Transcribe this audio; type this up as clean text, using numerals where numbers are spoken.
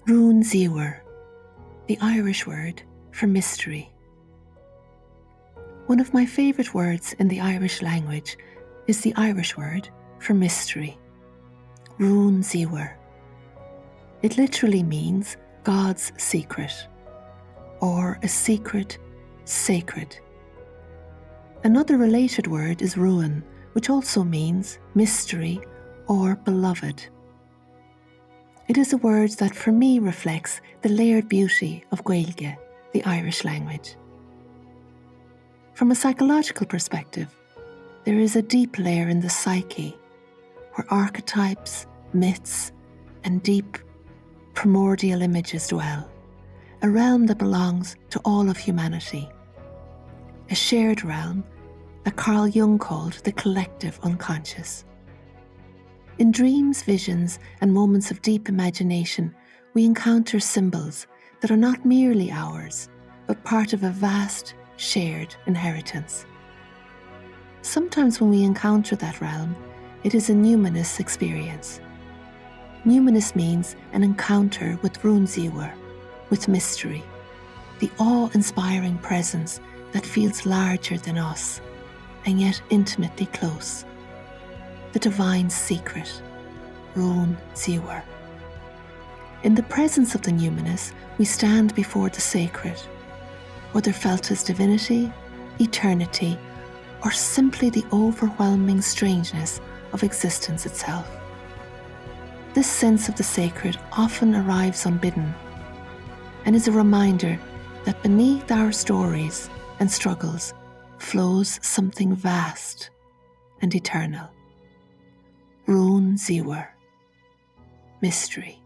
Rún Ziúr, the Irish word for mystery. One of my favourite words in the Irish language is the Irish word for mystery, Rún Ziúr. It literally means God's secret, or a secret sacred. Another related word is ruin, which also means mystery or beloved. It is a word that for me reflects the layered beauty of Gaelic, the Irish language. From a psychological perspective, there is a deep layer in the psyche where archetypes, myths, and deep primordial images dwell, a realm that belongs to all of humanity, a shared realm that Carl Jung called the collective unconscious. In dreams, visions, and moments of deep imagination, we encounter symbols that are not merely ours, but part of a vast, shared inheritance. Sometimes when we encounter that realm, it is a numinous experience. Numinous means an encounter with Rún Ziúr, with mystery, the awe-inspiring presence that feels larger than us, and yet intimately close. The divine secret, Rún Ziúr. In the presence of the numinous, we stand before the sacred, whether felt as divinity, eternity, or simply the overwhelming strangeness of existence itself. This sense of the sacred often arrives unbidden, and is a reminder that beneath our stories and struggles flows something vast and eternal. Rún Ziúr, mystery.